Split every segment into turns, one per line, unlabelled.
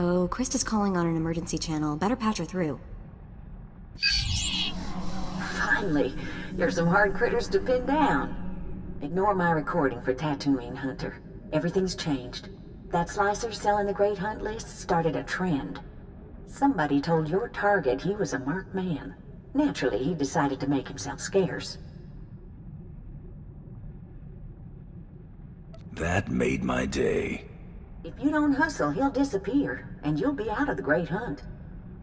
Uh-oh, Krista's calling on an emergency channel. Better patch her through.
Finally, there's some hard critters to pin down. Ignore my recording for Tatooine, Hunter. Everything's changed. That slicer selling the Great Hunt list started a trend. Somebody told your target he was a marked man. Naturally, he decided to make himself scarce.
That made my day.
If you don't hustle, he'll disappear, and you'll be out of the Great Hunt.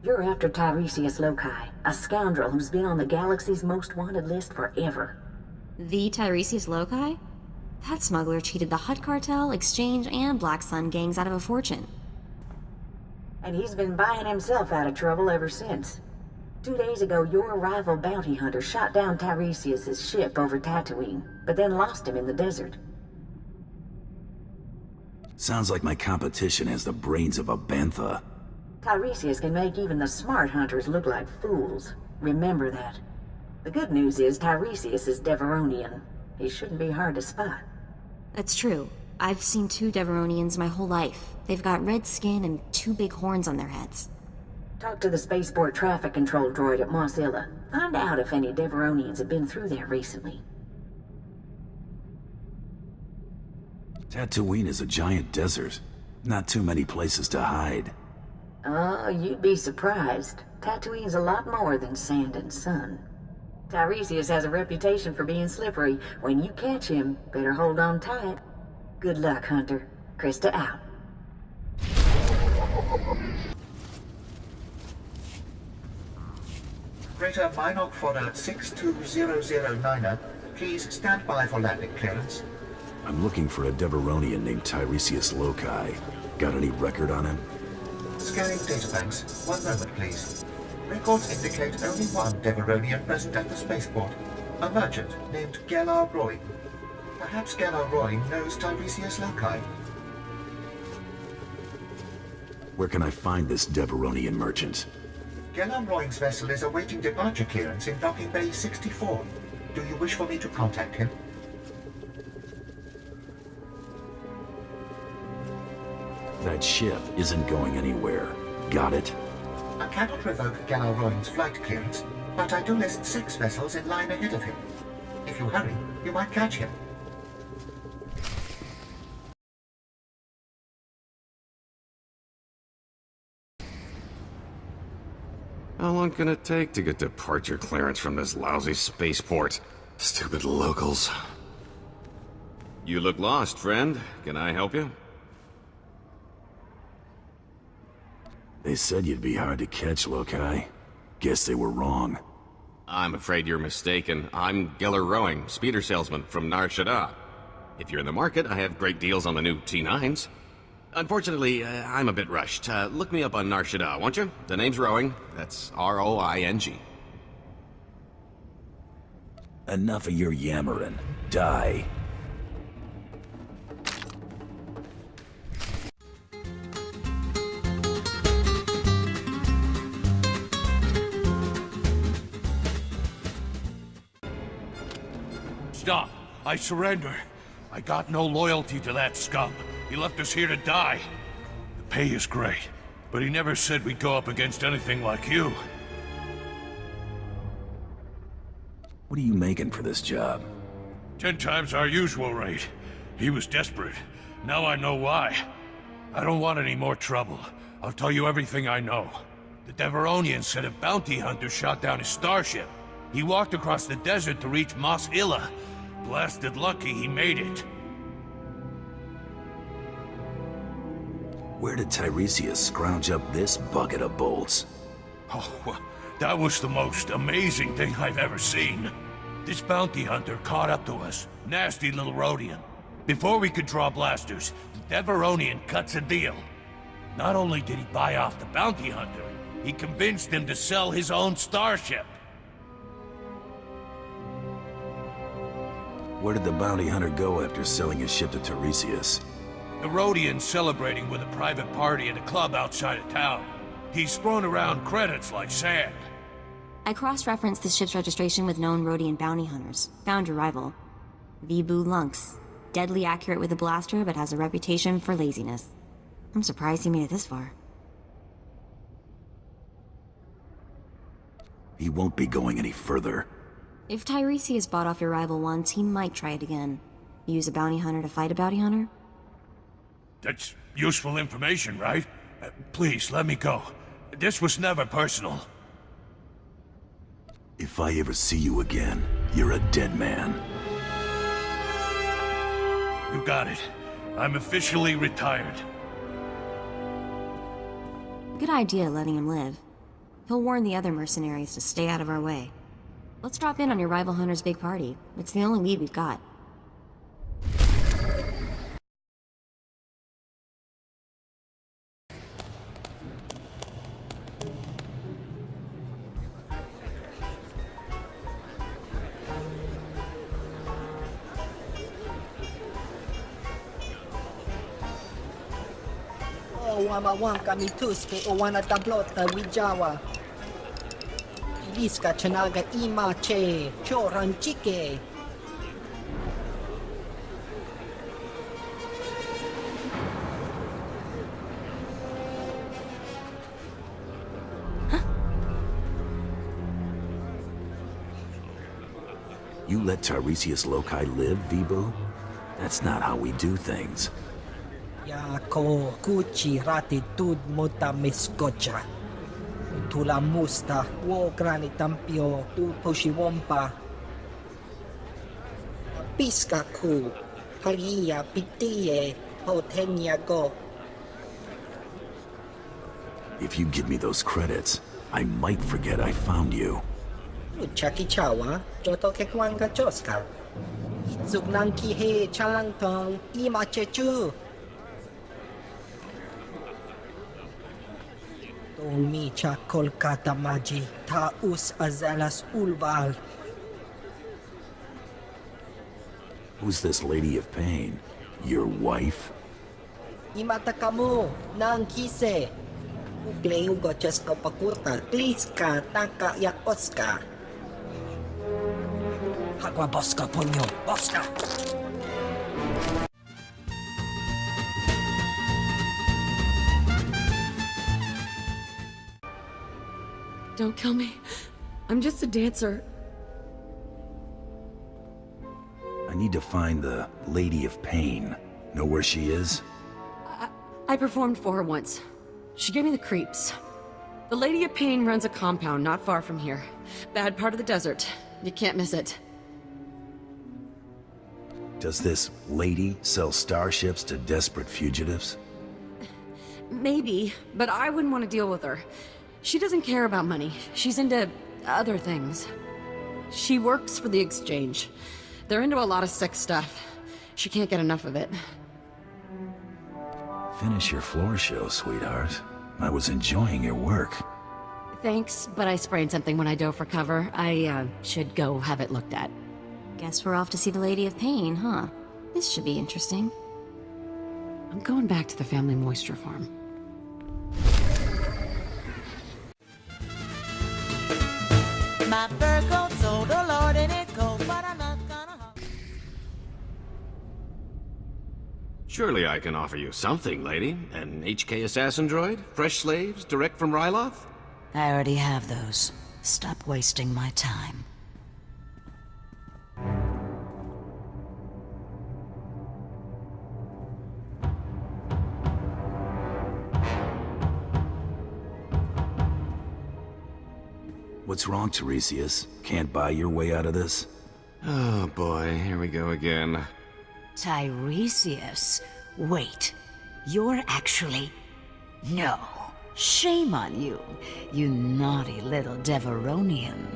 You're after Tiresias Loci, a scoundrel who's been on the galaxy's most wanted list forever.
The Tiresias Loci? That smuggler cheated the Hutt Cartel, Exchange, and Black Sun gangs out of a fortune.
And he's been buying himself out of trouble ever since. 2 days ago, your rival bounty hunter shot down Tiresias' ship over Tatooine, but then lost him in the desert.
Sounds like my competition has the brains of a bantha.
Tiresias can make even the smart hunters look like fools. Remember that. The good news is Tiresias is Deveronian. He shouldn't be hard to spot.
That's true. I've seen 2 Deveronians my whole life. They've got red skin and 2 big horns on their heads.
Talk to the spaceport traffic control droid at Mos Illa. Find out if any Deveronians have been through there recently.
Tatooine is a giant desert. Not too many places to hide.
Oh, you'd be surprised. Tatooine's a lot more than sand and sun. Tiresias has a reputation for being slippery. When you catch him, better hold on tight. Good luck, Hunter. Krista out.
Greater Minok Fodder 62009er, please stand by for landing clearance.
I'm looking for a Deveronian named Tiresias Loci. Got any record on him?
Scanning databanks. 1 moment, please. Records indicate only one Deveronian present at the spaceport. A merchant named Gelar Roy. Perhaps Gelar Roy knows Tiresias Loci.
Where can I find this Deveronian merchant?
Gelar Roy's vessel is awaiting departure clearance in Docking Bay 64. Do you wish for me to contact him?
That ship isn't going anywhere. Got it?
I cannot revoke Gelar Roy's flight clearance, but I do list 6 vessels in line ahead of him. If you hurry, you might catch him.
How long can it take to get departure clearance from this lousy spaceport? Stupid locals. You look lost, friend. Can I help you?
They said you'd be hard to catch, Loci. Guess they were wrong.
I'm afraid you're mistaken. I'm Geller Rowing, speeder salesman from Nar Shaddaa. If you're in the market, I have great deals on the new T9s. Unfortunately, I'm a bit rushed. Look me up on Nar Shaddaa, won't you? The name's Rowing. That's R-O-I-N-G.
Enough of your yammering. Die.
Stop. I surrender. I got no loyalty to that scum. He left us here to die. The pay is great, but he never said we'd go up against anything like you.
What are you making for this job?
10 times our usual rate. He was desperate. Now I know why. I don't want any more trouble. I'll tell you everything I know. The Deveronian said a bounty hunter shot down his starship. He walked across the desert to reach Mos Illa. Blasted lucky he made it.
Where did Tiresias scrounge up this bucket of bolts?
Oh, that was the most amazing thing I've ever seen. This bounty hunter caught up to us. Nasty little Rhodian. Before we could draw blasters, the Deveronian cuts a deal. Not only did he buy off the bounty hunter, he convinced him to sell his own starship.
Where did the bounty hunter go after selling his ship to Tiresias?
The Rhodian's celebrating with a private party at a club outside of town. He's thrown around credits like sand.
I cross-referenced the ship's registration with known Rhodian bounty hunters. Found your rival. Vibu Lunx. Deadly accurate with a blaster, but has a reputation for laziness. I'm surprised he made it this far.
He won't be going any further.
If Tiresias bought off your rival once, he might try it again. Use a bounty hunter to fight a bounty hunter?
That's useful information, right? Please, let me go. This was never personal.
If I ever see you again, you're a dead man.
You got it. I'm officially retired.
Good idea letting him live. He'll warn the other mercenaries to stay out of our way. Let's drop in on your rival hunter's big party. It's the only lead we've got.
Wamawang kami tuske o wana tablota wijawa. Liska chanaga ima che choran chike.
You let Tiresias Loci live, Vibu? That's not how we do things.
Ya ko kuchi rati tud muta miskocha. Tula musta wo grani tampio tu poshiwompa. Piska ku palia pitie potenya go.
If you give me those credits, I might forget I found you.
Chaki chawa joto ke kwanga choska. Zugnan ki he chalang tong ima chechu. Micha Kolkata Maji Taus Azalas Ulval.
Who's this Lady of Pain? Your wife?
Imata kamu nang kise. Ugleu gocheska pakurta kliska taka yakoska. Hakwa boska ponyo boska.
Don't kill me. I'm just a dancer.
I need to find the Lady of Pain. Know where she is?
I performed for her once. She gave me the creeps. The Lady of Pain runs a compound not far from here. Bad part of the desert. You can't miss it.
Does this lady sell starships to desperate fugitives?
Maybe, but I wouldn't want to deal with her. She doesn't care about money. She's into other things. She works for the exchange. They're into a lot of sex stuff. She can't get enough of it.
Finish your floor show, sweetheart. I was enjoying your work.
Thanks, but I sprained something when I dove for cover. I should go have it looked at.
Guess we're off to see the Lady of Pain, huh? This should be interesting.
I'm going back to the family moisture farm.
My fur coat sold a Lord in it cold, but I'm not gonna.
Surely I can offer you something, lady. An HK assassin droid? Fresh slaves, direct from Ryloth?
I already have those. Stop wasting my time.
What's wrong, Tiresias? Can't buy your way out of this?
Oh boy, here we go again.
Tiresias? Wait. You're actually... No. Shame on you, you naughty little Deveronian.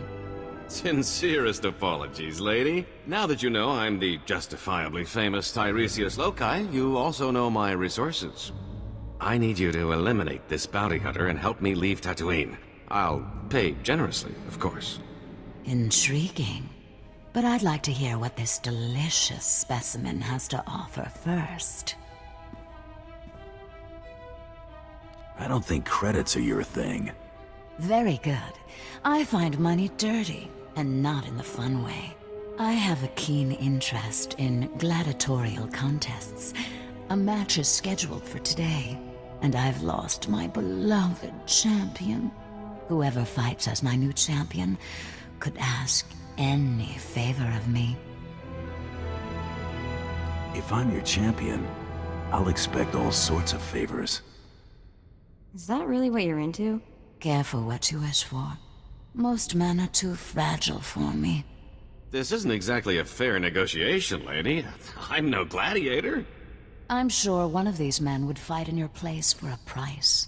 Sincerest apologies, lady. Now that you know I'm the justifiably famous Tiresias Loci, you also know my resources. I need you to eliminate this bounty hunter and help me leave Tatooine. I'll pay generously, of course.
Intriguing. But I'd like to hear what this delicious specimen has to offer first.
I don't think credits are your thing.
Very good. I find money dirty, and not in the fun way. I have a keen interest in gladiatorial contests. A match is scheduled for today, and I've lost my beloved champion. Whoever fights as my new champion could ask any favor of me.
If I'm your champion, I'll expect all sorts of favors.
Is that really what you're into?
Careful what you wish for. Most men are too fragile for me.
This isn't exactly a fair negotiation, lady. I'm no gladiator.
I'm sure one of these men would fight in your place for a price.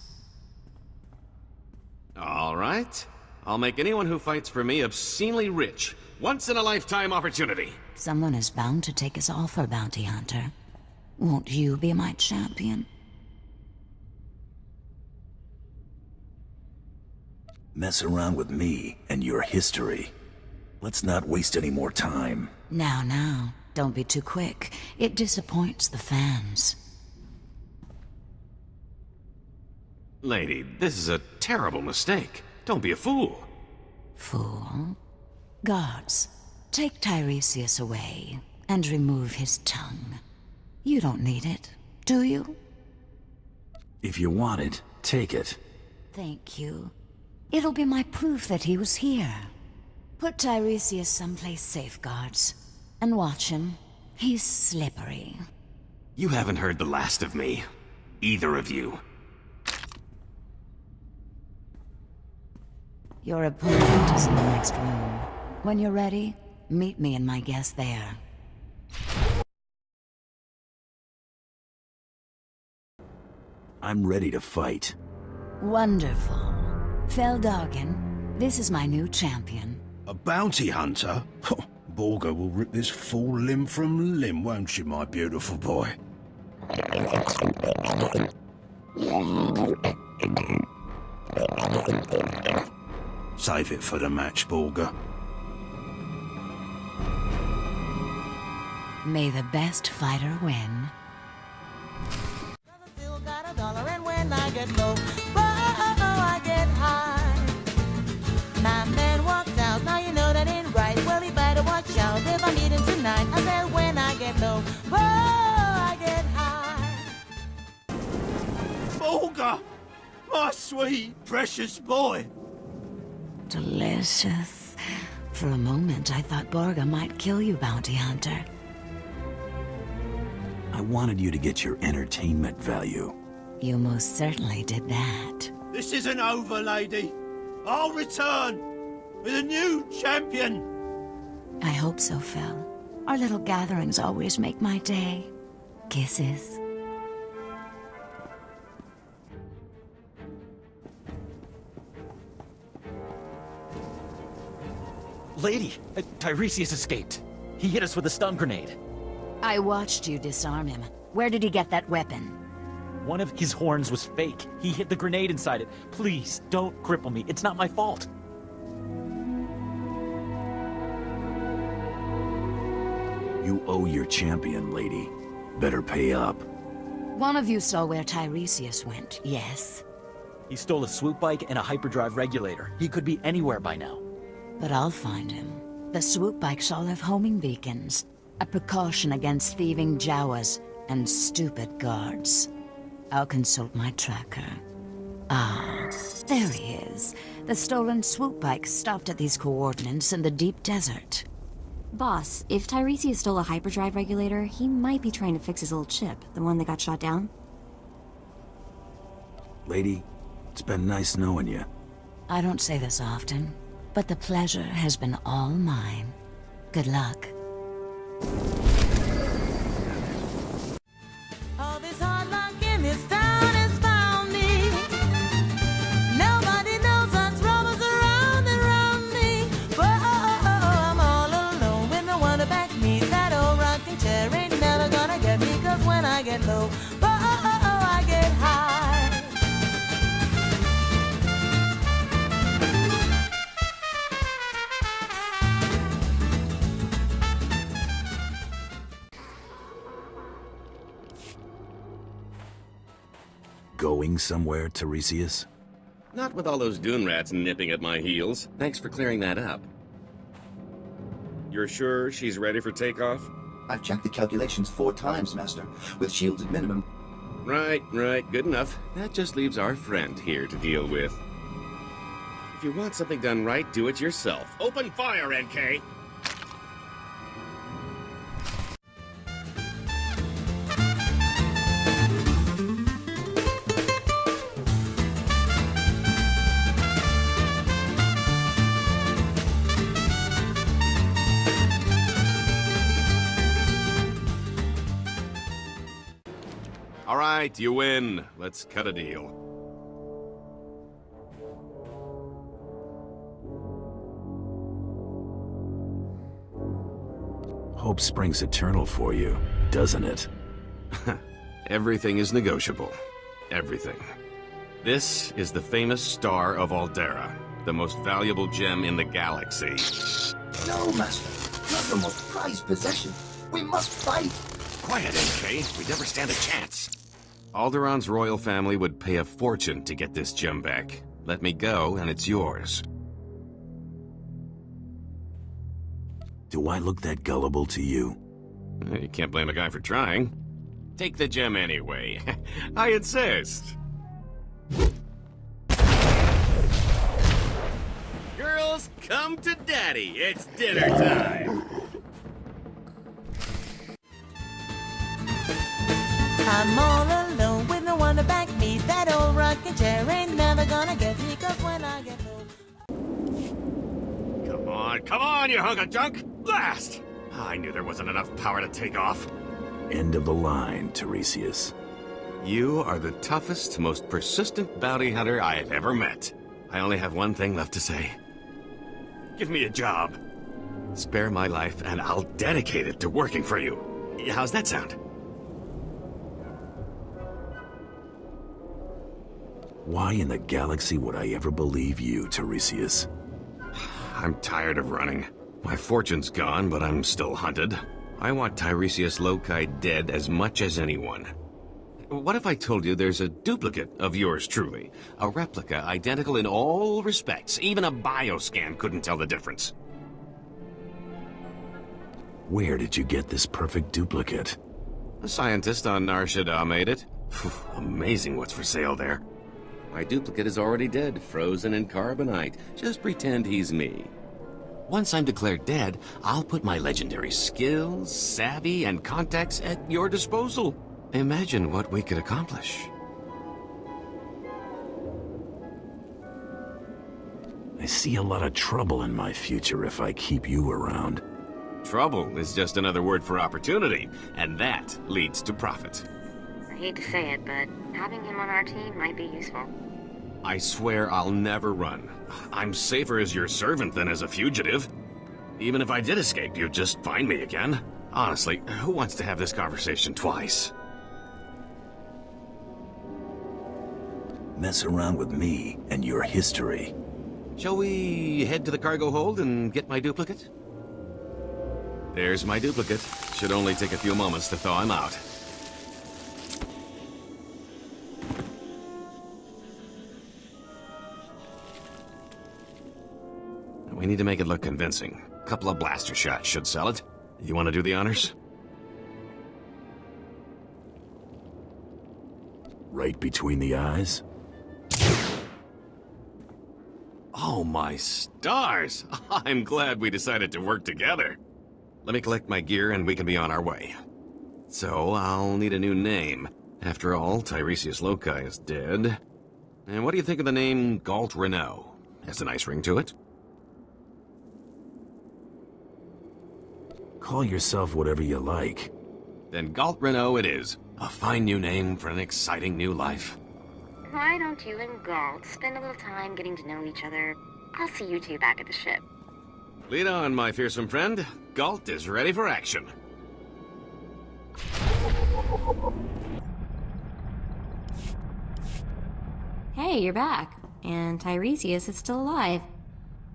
All right. I'll make anyone who fights for me obscenely rich. Once-in-a-lifetime opportunity.
Someone is bound to take his offer, Bounty Hunter. Won't you be my champion?
Mess around with me and your history. Let's not waste any more time.
Now, don't be too quick. It disappoints the fans.
Lady, this is a terrible mistake. Don't be a fool.
Fool? Guards, take Tiresias away and remove his tongue. You don't need it, do you?
If you want it, take it.
Thank you. It'll be my proof that he was here. Put Tiresias someplace safe, guards, and watch him. He's slippery.
You haven't heard the last of me. Either of you.
Your opponent is in the next room. When you're ready, meet me and my guest there.
I'm ready to fight.
Wonderful. Feldargen, this is my new champion.
A bounty hunter? Borga will rip this fool limb from limb, won't she, my beautiful boy? Save it for the match, Borga.
May the best fighter win.
Still got $1, and when I get low, I get high. My man walked out, now you know that ain't right. Well, he better watch out if I meet him tonight. I said when I get low, I get high.
Borga! My sweet, precious boy!
Delicious. For a moment, I thought Borga might kill you, Bounty Hunter.
I wanted you to get your entertainment value.
You most certainly did that.
This isn't over, lady. I'll return with a new champion.
I hope so, Phil. Our little gatherings always make my day. Kisses.
Lady, Tiresias escaped. He hit us with a stun grenade.
I watched you disarm him. Where did he get that weapon?
One of his horns was fake. He hid the grenade inside it. Please, don't cripple me. It's not my fault.
You owe your champion, lady. Better pay up.
One of you saw where Tiresias went, yes?
He stole a swoop bike and a hyperdrive regulator. He could be anywhere by now.
But I'll find him. The swoop bikes all have homing beacons. A precaution against thieving Jawas and stupid guards. I'll consult my tracker. Ah, there he is. The stolen swoop bike stopped at these coordinates in the deep desert.
Boss, if Tiresias stole a hyperdrive regulator, he might be trying to fix his old ship, the one that got shot down.
Lady, it's been nice knowing you.
I don't say this often, but the pleasure has been all mine. Good luck.
All this hard luck in this town has found me. Nobody knows what's troubles around me. I'm all alone with no one to back me. That old rocking chair ain't never gonna get me. 'Cause when I get low, I get high.
Going somewhere, Tiresias?
Not with all those dune rats nipping at my heels. Thanks for clearing that up. You're sure she's ready for takeoff?
I've checked the calculations 4 times, Master, with shields at minimum.
Right, good enough. That just leaves our friend here to deal with. If you want something done right, do it yourself. Open fire, NK! All right, you win. Let's cut a deal.
Hope springs eternal for you, doesn't it?
Everything is negotiable. Everything. This is the famous Star of Aldera, the most valuable gem in the galaxy.
No, Master. Not the most prized possession. We must fight.
Quiet, NK. We never stand a chance. Alderon's royal family would pay a fortune to get this gem back. Let me go, and it's yours.
Do I look that gullible to you?
You can't blame a guy for trying. Take the gem anyway. I insist. Girls, come to Daddy. It's dinner time.
I'm all alone with no one to back me. That old rocking chair ain't never gonna get me, 'cause when I get home...
Come on, you hunk of junk! Blast! I knew there wasn't enough power to take off.
End of the line, Tiresias.
You are the toughest, most persistent bounty hunter I have ever met. I only have one thing left to say. Give me a job. Spare my life, and I'll dedicate it to working for you. How's that sound?
Why in the galaxy would I ever believe you, Tiresias?
I'm tired of running. My fortune's gone, but I'm still hunted. I want Tiresias Loci dead as much as anyone. What if I told you there's a duplicate of yours truly? A replica identical in all respects. Even a bioscan couldn't tell the difference.
Where did you get this perfect duplicate?
A scientist on Nar Shaddaa made it. Amazing what's for sale there. My duplicate is already dead, frozen in carbonite. Just pretend he's me. Once I'm declared dead, I'll put my legendary skills, savvy, and contacts at your disposal. Imagine what we could accomplish.
I see a lot of trouble in my future if I keep you around.
Trouble is just another word for opportunity, and that leads to profit.
I hate to say it, but having him on our team might be useful.
I swear I'll never run. I'm safer as your servant than as a fugitive. Even if I did escape, you'd just find me again. Honestly, who wants to have this conversation twice?
Mess around with me and your history.
Shall we head to the cargo hold and get my duplicate? There's my duplicate. Should only take a few moments to thaw him out. We need to make it look convincing. A couple of blaster shots should sell it. You want to do the honors?
Right between the eyes?
Oh my stars! I'm glad we decided to work together. Let me collect my gear and we can be on our way. So, I'll need a new name. After all, Tiresias Loci is dead. And what do you think of the name Galt Renault? Has a nice ring to it.
Call yourself whatever you like.
Then Galt Renault it is. A fine new name for an exciting new life.
Why don't you and Galt spend a little time getting to know each other? I'll see you two back at the ship.
Lead on, my fearsome friend. Galt is ready for action.
Hey, you're back. And Tiresias is still alive.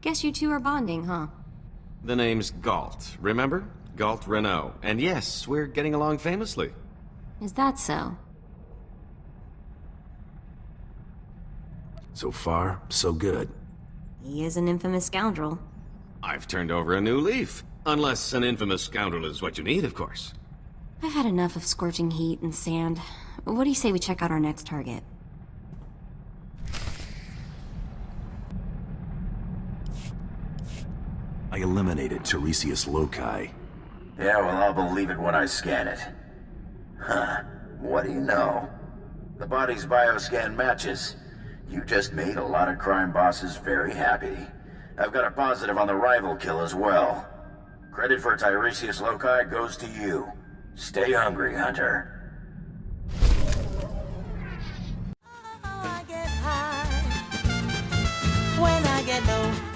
Guess you two are bonding, huh?
The name's Galt, remember? Galt Renault. And yes, we're getting along famously.
Is that so?
So far, so good.
He is an infamous scoundrel.
I've turned over a new leaf. Unless an infamous scoundrel is what you need, of course.
I've had enough of scorching heat and sand. What do you say we check out our next target?
I eliminated Tiresias loci.
Yeah, well, I'll believe it when I scan it. Huh. What do you know? The body's bioscan matches. You just made a lot of crime bosses very happy. I've got a positive on the rival kill as well. Credit for Tiresias loci goes to you. Stay hungry, Hunter.
When I get low,